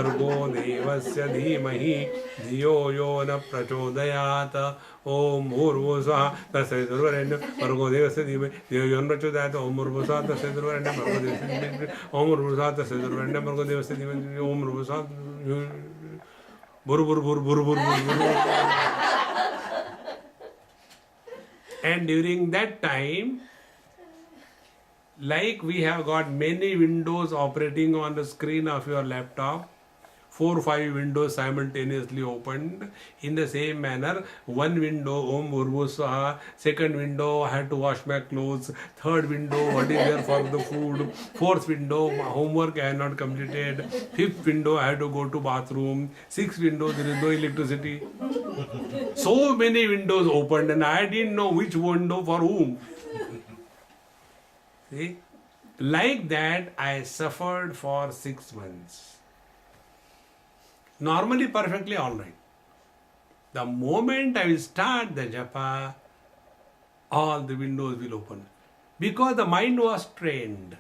भर्गो देवस्य धीमहि धियो यो न प्रचोदयात् ओम भूर्भुवस्वः तत्सवितुर्वरेण्यं भर्गो देवस्य धीमहि धियो यो न प्रचोदयात् ओम भूर्भुवस्वः तत्सवितुर्वरेण्यं भर्गो देवस्य धीमहि ओम भूर्भुवस्वः तत्सवितुर्वरेण्यं भर्गो देवस्य धीमहि ओम भूर्भुवस्वः भुर. And during that time, like we have got many windows operating on the screen of your laptop, 4 or 5 windows simultaneously opened. In the same manner, one window, Om Bhurvusvaha, second window, I had to wash my clothes, third window, what is there for the food, fourth window, my homework I had not completed, fifth window, I had to go to bathroom, sixth window, there is no electricity. So many windows opened and I didn't know which window for whom. See? Like that, I suffered for 6 months. Normally perfectly alright. The moment I will start the japa, all the windows will open. Because the mind was trained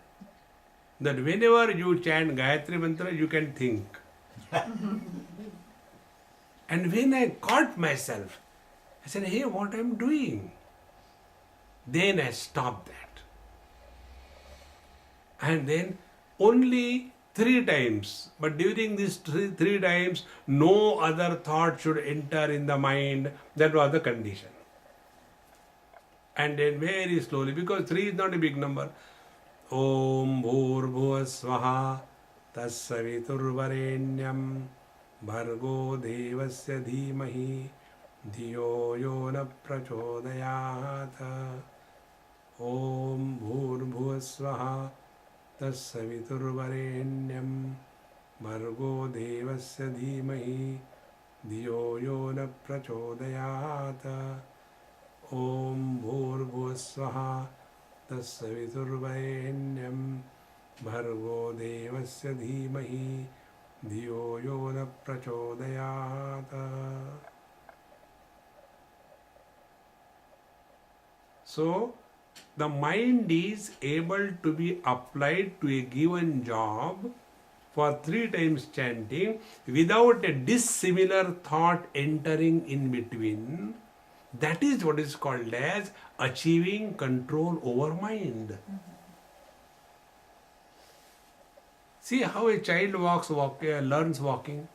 that whenever you chant Gayatri Mantra, you can think. And when I caught myself, I said, hey, what I am doing? Then I stopped that. And then only 3 times, but during these three times, no other thought should enter in the mind. That was the condition. And then very slowly, because 3 is not a big number. Om Bhurvusvaha Tassaviturvarenyam Bhargo Devasya Dhimahi Dhiyo Yo Na Prachodayat. Om Bhurvusvaha तत्सवितुर्वरेण्यं भर्गो देवस्य धीमहि धियो यो न प्रचोदयात् ओम भूर्भुवस्वः तत्सवितुर्वरेण्यं भर्गो देवस्य धीमहि धियो यो न प्रचोदयात्. So the mind is able to be applied to a given job for 3 times chanting without a dissimilar thought entering in between. That is what is called as achieving control over mind. See how a child learns walking.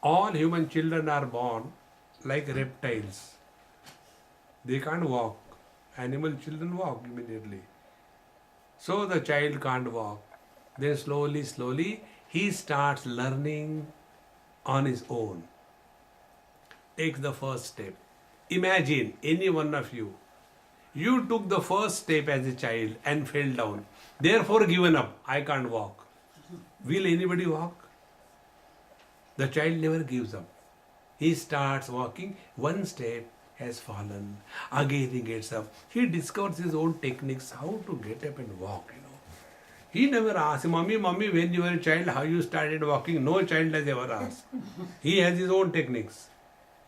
All human children are born like reptiles. They can't walk. Animal children walk immediately. So the child can't walk. Then slowly, he starts learning on his own. Takes the first step. Imagine any one of you. You took the first step as a child and fell down. Therefore given up. I can't walk. Will anybody walk? The child never gives up. He starts walking. One step has fallen. Again he gets up. He discovers his own techniques, how to get up and walk, He never asks, Mommy, when you were a child, how you started walking? No child has ever asked. He has his own techniques.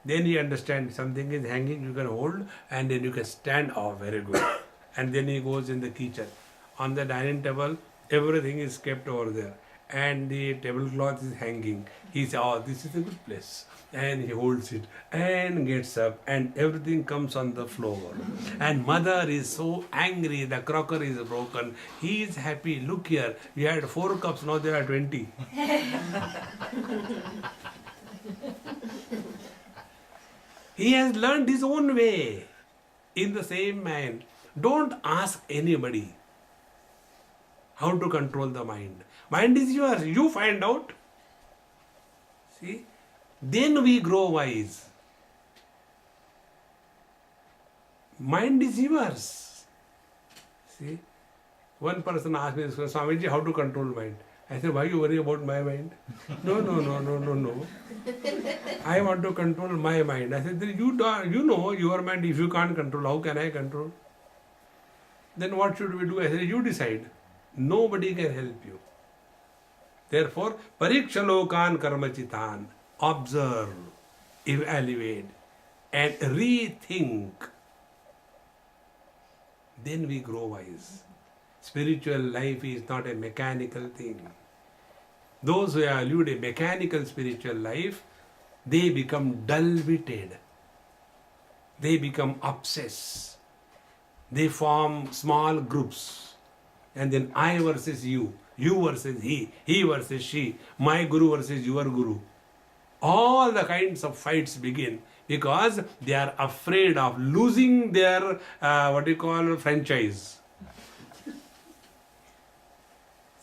Then he understands something is hanging, you can hold, and then you can stand. Oh, very good. And then he goes in the kitchen. On the dining table, everything is kept over there. And the tablecloth is hanging. He says, oh, this is a good place. And he holds it and gets up and everything comes on the floor. And mother is so angry, the cracker is broken. He is happy. Look here, we had 4 cups, now there are 20. He has learned his own way. In the same mind, don't ask anybody how to control the mind. Mind is yours. You find out. See? Then we grow wise. Mind is yours. See? One person asked me, Swamiji, how to control mind? I said, why you worry about my mind? No. I want to control my mind. I said, you know your mind, if you can't control, how can I control? Then what should we do? I said, you decide. Nobody can help you. Therefore, parikshalokan karmachitan. Observe, evaluate, and rethink. Then we grow wise. Spiritual life is not a mechanical thing. Those who have lived a mechanical spiritual life, they become dull-witted. They become obsessed. They form small groups. And then I versus you versus he versus she, my guru versus your guru. All the kinds of fights begin because they are afraid of losing their, franchise.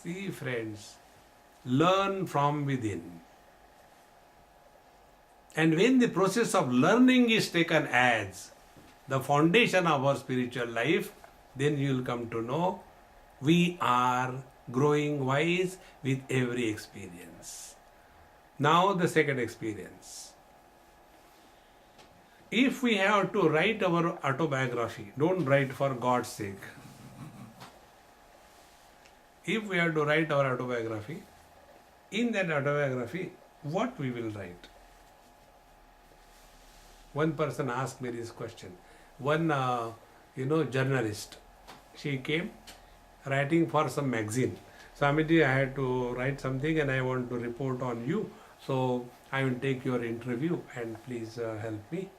See, friends, learn from within. And when the process of learning is taken as the foundation of our spiritual life, then you will come to know we are growing wise with every experience. Now the second experience. If we have to write our autobiography, don't write for God's sake. If we have to write our autobiography, in that autobiography, what we will write? One person asked me this question. One, journalist, she came writing for some magazine. Swamiji, I had to write something and I want to report on you. So I will take your interview and please help me.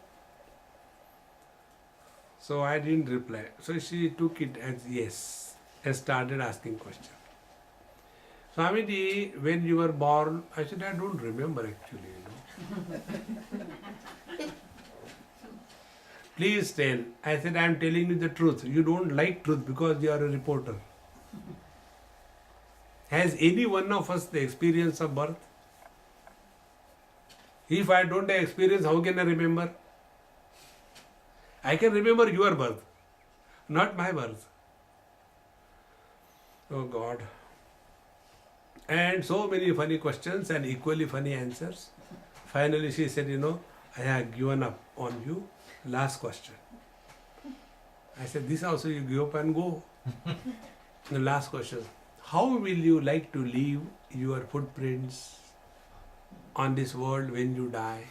So I didn't reply. So she took it as yes and started asking questions. Swamiji, when you were born, I said, I don't remember actually. Please tell. I said, I am telling you the truth. You don't like truth because you are a reporter. Has any one of us the experience of birth? If I don't have experience, how can I remember? I can remember your birth, not my birth. Oh God. And so many funny questions and equally funny answers. Finally she said, I have given up on you. Last question. I said, this also you give up and go. The last question. How will you like to leave your footprints on this world when you die?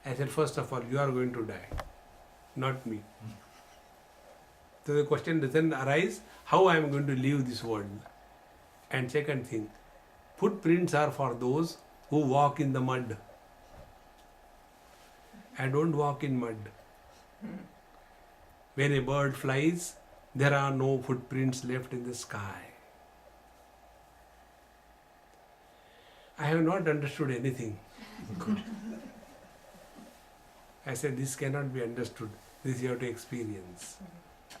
I said, first of all, you are going to die, not me. So the question doesn't arise, how I am going to leave this world. And second thing, footprints are for those who walk in the mud. I don't walk in mud. When a bird flies, there are no footprints left in the sky. I have not understood anything. I said, this cannot be understood. This you have to experience.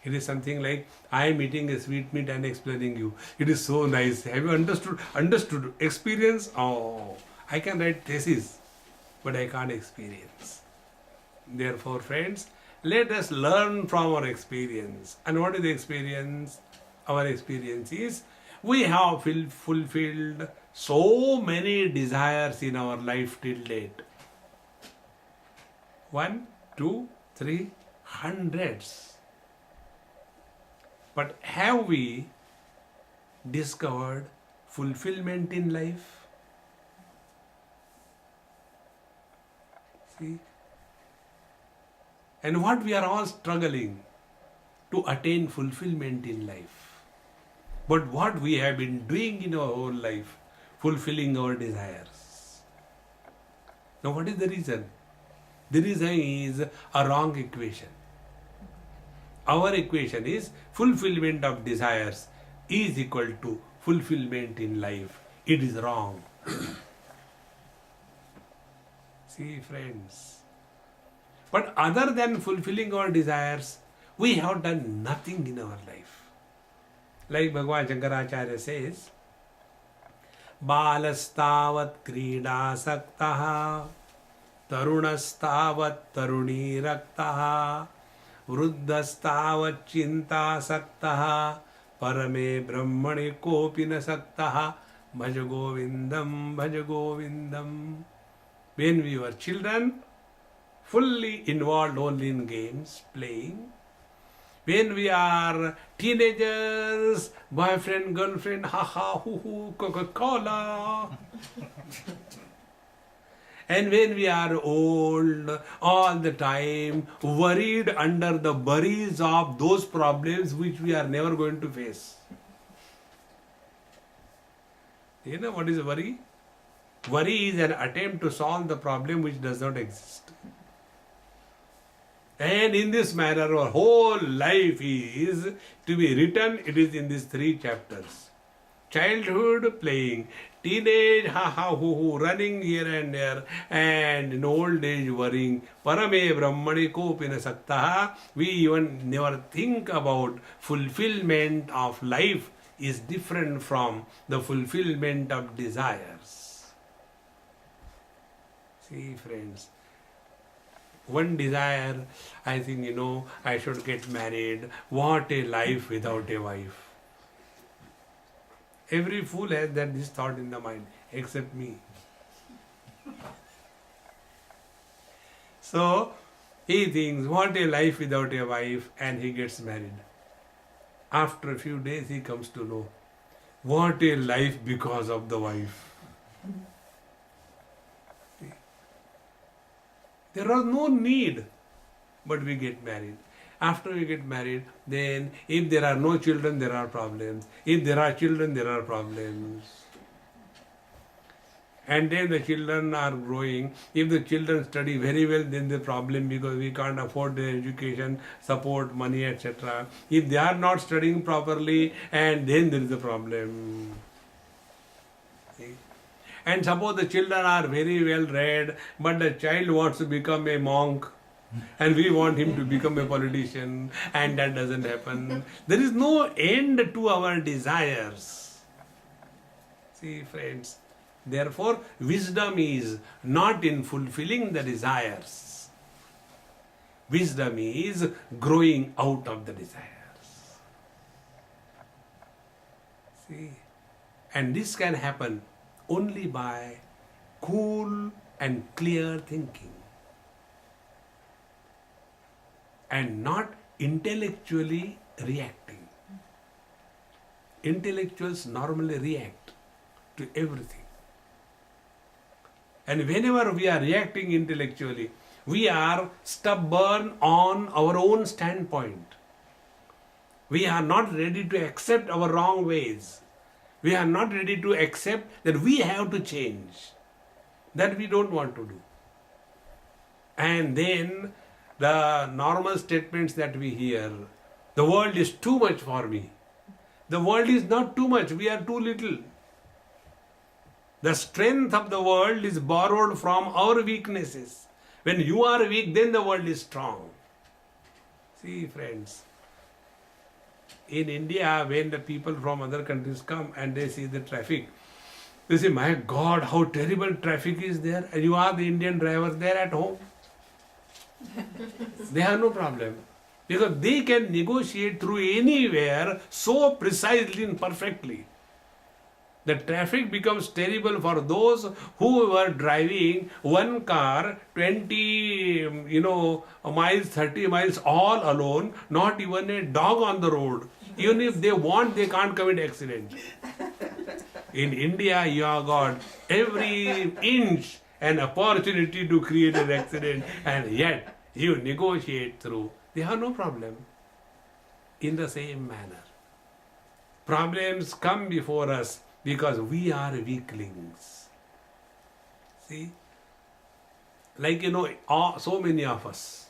It is something like, I am eating a sweetmeat and explaining you. It is so nice. Have you understood? Understood. Experience? Oh, I can write thesis, but I can't experience. Therefore, friends, let us learn from our experience. And what is the experience? Our experience is, we have fulfilled so many desires in our life till date. 1, 2, 3, hundreds. But have we discovered fulfillment in life? See? And what we are all struggling to attain fulfillment in life. But what we have been doing in our whole life, fulfilling our desires. Now what is the reason? The reason is a wrong equation. Our equation is fulfillment of desires is equal to fulfillment in life. It is wrong. See, friends. But other than fulfilling our desires, we have done nothing in our life. Like Bhagavan Shankaracharya says, Balastavat krida saktaha, Tarunastavat taruni raktaha, Vruddhastavat chinta saktaha, Parame brahmane kopina saktaha, Bhaja Govindam, Bhaja Govindam. When we were children, fully involved only in games, playing. When we are teenagers, boyfriend, girlfriend, ha-ha, hoo-hoo, Coca-Cola. And when we are old, all the time, worried under the worries of those problems which we are never going to face. You know what is worry? Worry is an attempt to solve the problem which does not exist. And in this manner, our whole life is to be written. It is in these 3 chapters. Childhood, playing; teenage, ha ha hoo hoo, running here and there; and in old age, worrying. Parame brahmani kopina saktaha. We even never think about fulfillment of life is different from the fulfillment of desires. See, friends, one desire, I think, I should get married. What a life without a wife. Every fool has this thought in the mind, except me. So, he thinks, what a life without a wife, and he gets married. After a few days, he comes to know, what a life because of the wife. There was no need, but we get married. After we get married, then if there are no children, there are problems. If there are children, there are problems. And then the children are growing. If the children study very well, then the problem, because we can't afford their education, support, money, etc. If they are not studying properly, and then there is a problem. See? And suppose the children are very well read, but the child wants to become a monk, and we want him to become a politician, and that doesn't happen. There is no end to our desires. See, friends, therefore wisdom is not in fulfilling the desires. Wisdom is growing out of the desires. See, and this can happen only by cool and clear thinking, and not intellectually reacting. Intellectuals normally react to everything. And whenever we are reacting intellectually, we are stubborn on our own standpoint. We are not ready to accept our wrong ways. We are not ready to accept that we have to change. That we don't want to do. And then the normal statements that we hear, the world is too much for me. The world is not too much, we are too little. The strength of the world is borrowed from our weaknesses. When you are weak, then the world is strong. See, friends, in India, when the people from other countries come and they see the traffic, they say, my God, how terrible traffic is there. And you are the Indian driver there at home. They have no problem, because they can negotiate through anywhere so precisely and perfectly. The traffic becomes terrible for those who were driving one car 20 miles, 30 miles all alone, not even a dog on the road. Even if they want, they can't commit accident. In India, you have got every inch an opportunity to create an accident, and yet you negotiate through. They have no problem. In the same manner, problems come before us because we are weaklings. See? Like, so many of us.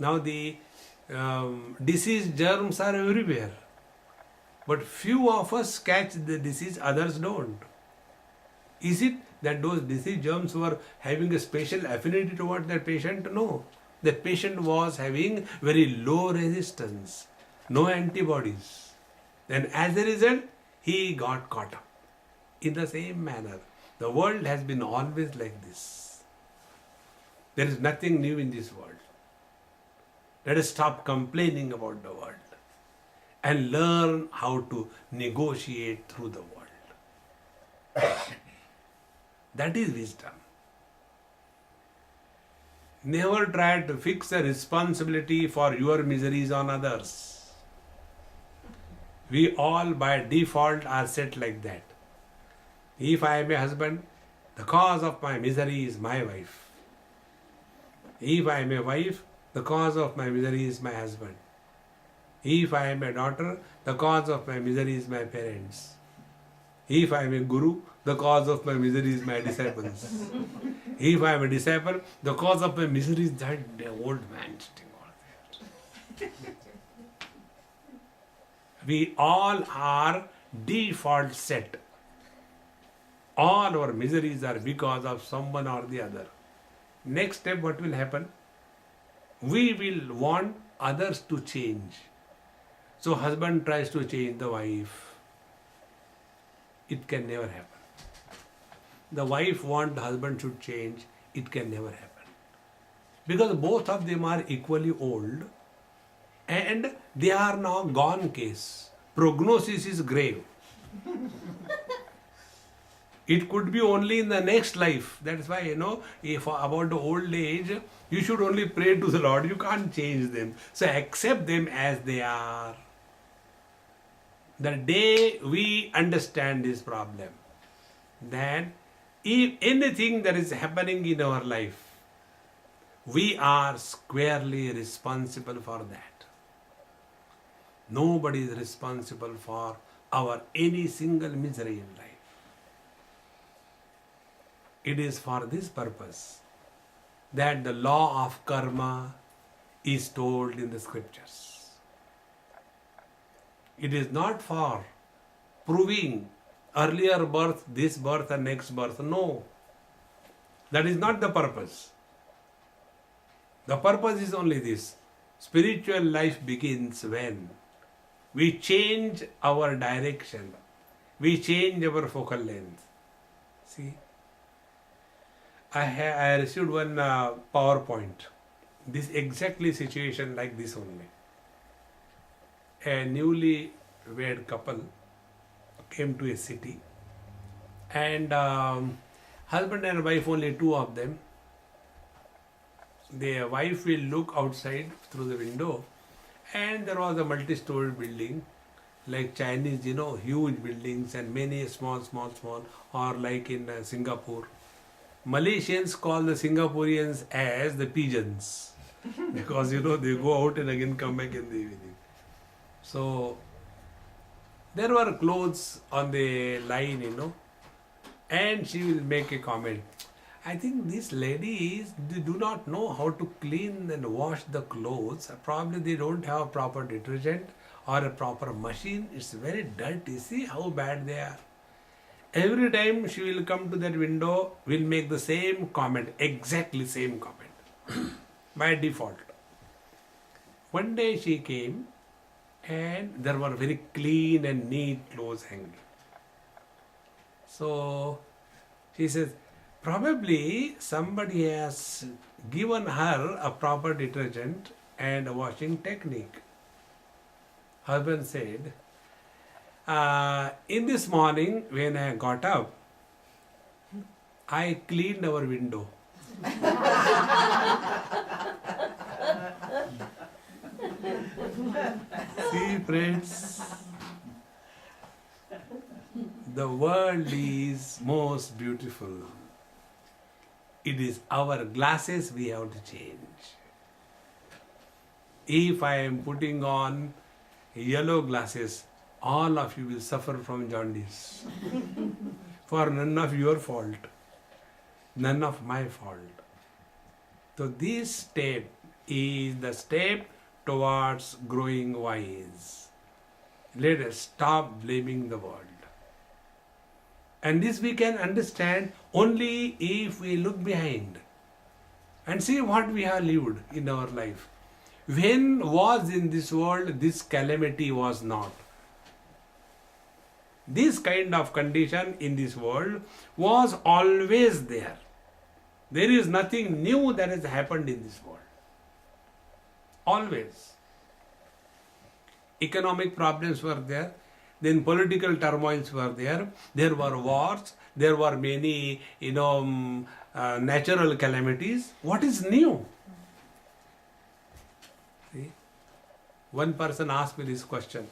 Now the disease germs are everywhere. But few of us catch the disease, others don't. Is it that those disease germs were having a special affinity toward that patient? No. The patient was having very low resistance, no antibodies. Then as a result, he got caught up. In the same manner, the world has been always like this. There is nothing new in this world. Let us stop complaining about the world and learn how to negotiate through the world. That is wisdom. Never try to fix a responsibility for your miseries on others. We all by default are set like that. If I am a husband, the cause of my misery is my wife. If I am a wife, the cause of my misery is my husband. If I am a daughter, the cause of my misery is my parents. If I am a guru, the cause of my misery is my disciples. If I am a disciple, the cause of my misery is that old man sitting over there. We all are default set. All our miseries are because of someone or the other. Next step, what will happen? We will want others to change. So husband tries to change the wife. It can never happen. The wife wants the husband should change. It can never happen. Because both of them are equally old and they are now gone case. Prognosis is grave. It could be only in the next life. That's why, if about the old age, you should only pray to the Lord. You can't change them. So accept them as they are. The day we understand this problem, then if anything that is happening in our life, we are squarely responsible for that. Nobody is responsible for our any single misery in life. It is for this purpose that the law of karma is told in the scriptures. It is not for proving earlier birth, this birth and next birth. No. That is not the purpose. The purpose is only this. Spiritual life begins when we change our direction. We change our focal length. See? I received one PowerPoint. This exactly situation like this only. A newly wed couple came to a city and husband and wife, only two of them. The wife will look outside through the window and there was a multi-story building like Chinese, huge buildings and many small, or like in Singapore. Malaysians call the Singaporeans as the pigeons because they go out and again come back in the evening. So there were clothes on the line, and she will make a comment. I think these ladies, they do not know how to clean and wash the clothes. Probably they don't have proper detergent or a proper machine. It's very dirty. See how bad they are. Every time she will come to that window, will make the same comment, exactly same comment, by default. One day she came and there were very clean and neat clothes hanging. So she says, probably somebody has given her a proper detergent and a washing technique. Husband said, in this morning when I got up, I cleaned our window. See, friends, the world is most beautiful. It is our glasses we have to change. If I am putting on yellow glasses, all of you will suffer from jaundice. For none of your fault, none of my fault. So this step is the step towards growing wise. Let us stop blaming the world. And this we can understand only if we look behind and see what we have lived in our life. When was in this world this calamity was not? This kind of condition in this world was always there. There is nothing new that has happened in this world. Always. Economic problems were there. Then political turmoils were there. There were wars. There were many, natural calamities. What is new? See? One person asked me this question.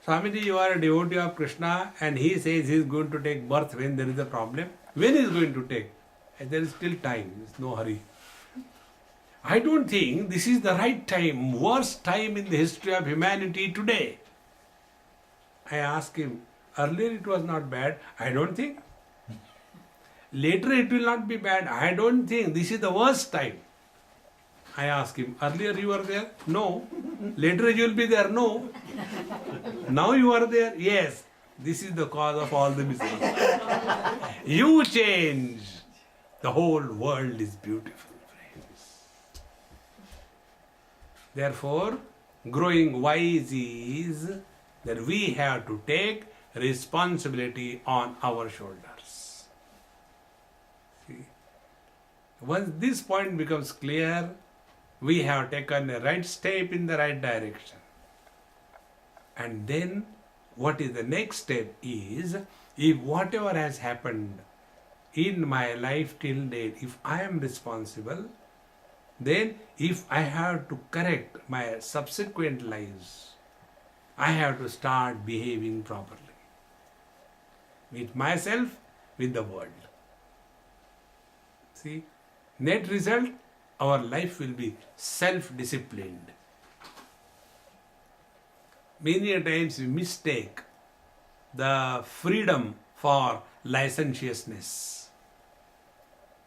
Swamiji, you are a devotee of Krishna and he says he is going to take birth when there is a problem. When is going to take? And there is still time. There is no hurry. I don't think this is the right time, worst time in the history of humanity today. I asked him, Earlier it was not bad. I don't think. Later it will not be bad. I don't think. This is the worst time. I ask him, earlier you were there? No. Later you will be there? No. Now you are there? Yes. This is the cause of all the misery. You change. The whole world is beautiful, friends. Therefore, growing wise is that we have to take responsibility on our shoulders. See? Once this point becomes clear, we have taken a right step in the right direction. And then what is the next step is, if whatever has happened in my life till date, if I am responsible, then if I have to correct my subsequent lives, I have to start behaving properly. With myself, with the world. See, net result, our life will be self-disciplined. Many a times we mistake the freedom for licentiousness.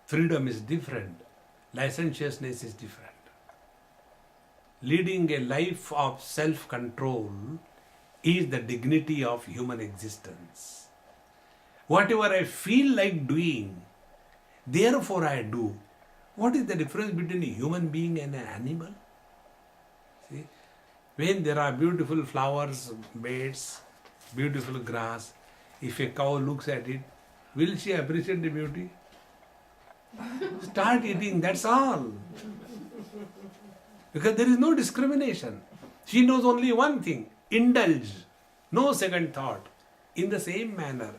Freedom is different. Licentiousness is different. Leading a life of self-control is the dignity of human existence. Whatever I feel like doing, therefore I do. What is the difference between a human being and an animal? See, when there are beautiful flowers, beds, beautiful grass, if a cow looks at it, will she appreciate the beauty? Start eating, that's all. Because there is no discrimination. She knows only one thing, indulge, no second thought. In the same manner,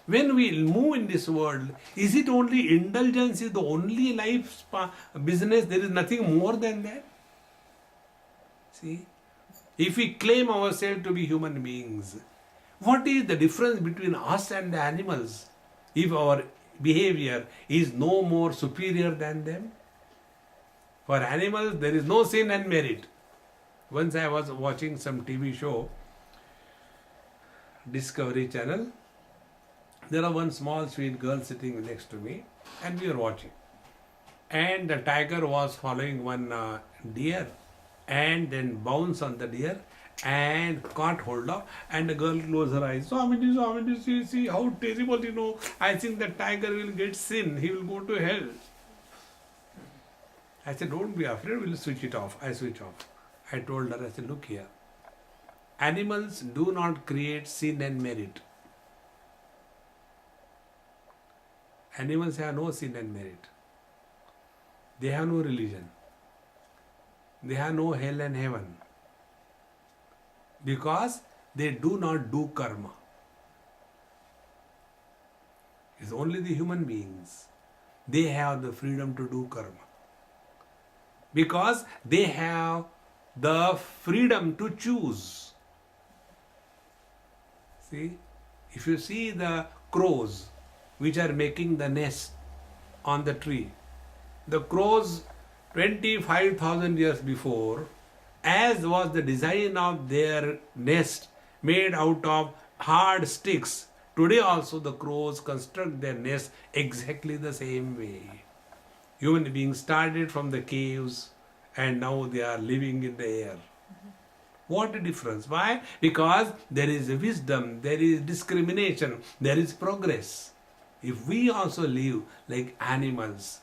when we move in this world, is it only indulgence is the only life business? There is nothing more than that. See, if we claim ourselves to be human beings, what is the difference between us and the animals if our behavior is no more superior than them? For animals, there is no sin and merit. Once I was watching some TV show, Discovery Channel. There was one small sweet girl sitting next to me and we were watching. And the tiger was following one deer and then bounced on the deer and caught hold of, and the girl closed her eyes. Swamiji, see how terrible, I think the tiger will get sin, he will go to hell. I said, don't be afraid, we'll switch it off. I switch off. I told her, I said, look here. Animals do not create sin and merit. Animals have no sin and merit. They have no religion. They have no hell and heaven. Because they do not do karma. It's only the human beings. They have the freedom to do karma. Because they have the freedom to choose. See, if you see the crows which are making the nest on the tree, the crows 25,000 years before, as was the design of their nest made out of hard sticks, today also the crows construct their nest exactly the same way. Human beings started from the caves and now they are living in the air. What a difference. Why? Because there is wisdom, there is discrimination, there is progress. If we also live like animals,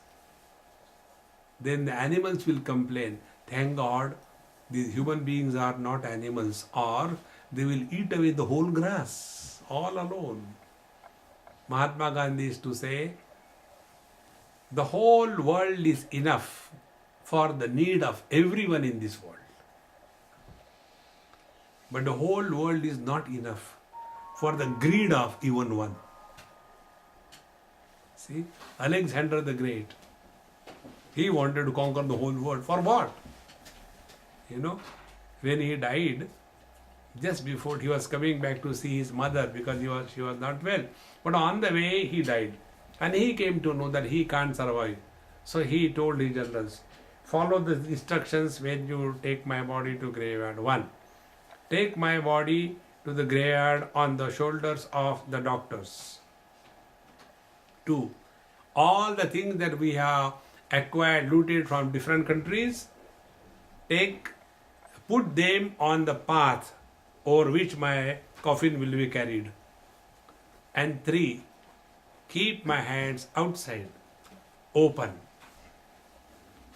then the animals will complain, thank God these human beings are not animals, or they will eat away the whole grass all alone. Mahatma Gandhi used to say, the whole world is enough for the need of everyone in this world. But the whole world is not enough for the greed of even one. See, Alexander the Great, he wanted to conquer the whole world. For what? When he died, just before he was coming back to see his mother because she was not well. But on the way he died. And he came to know that he can't survive. So he told his generals, follow the instructions when you take my body to graveyard. 1, take my body to the graveyard on the shoulders of the doctors. 2. All the things that we have acquired, looted from different countries, put them on the path over which my coffin will be carried. And 3. Keep my hands outside, open.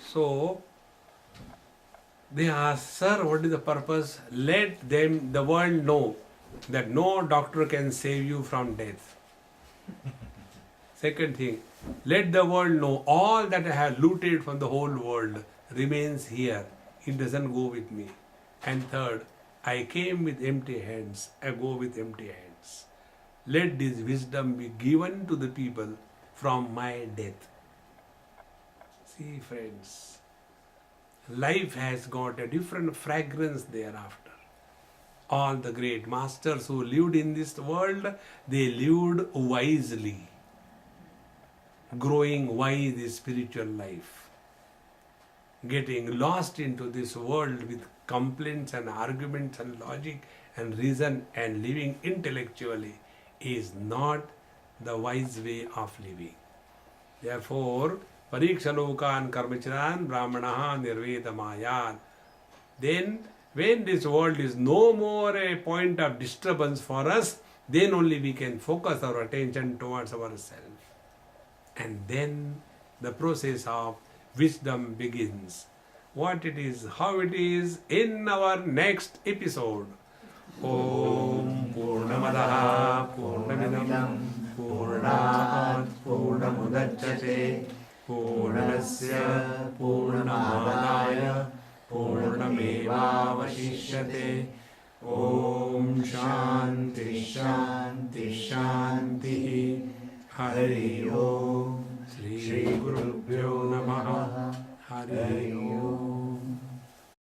So, they ask, sir, what is the purpose? Let the world know that no doctor can save you from death. Second thing, let the world know all that I have looted from the whole world remains here. It doesn't go with me. And third, I came with empty hands. I go with empty hands. Let this wisdom be given to the people from my death. See, friends, life has got a different fragrance thereafter. All the great masters who lived in this world, they lived wisely, growing wise in spiritual life. Getting lost into this world with complaints and arguments and logic and reason and living intellectually is not the wise way of living. Therefore, Parikshalokan karmachiran brahmanaha nirvedamayan. Then, when this world is no more a point of disturbance for us, then only we can focus our attention towards ourselves. And then the process of wisdom begins. What it is, how it is, in our next episode. Om Purnamadaha Purnamidam Purnat Purnamudachyate Purnasya Purnamadaya Purnamevavashishyate. Om Shanti Shanti Shanti. Hari Om. Shri Gurubhyo Namaha. Hari Om.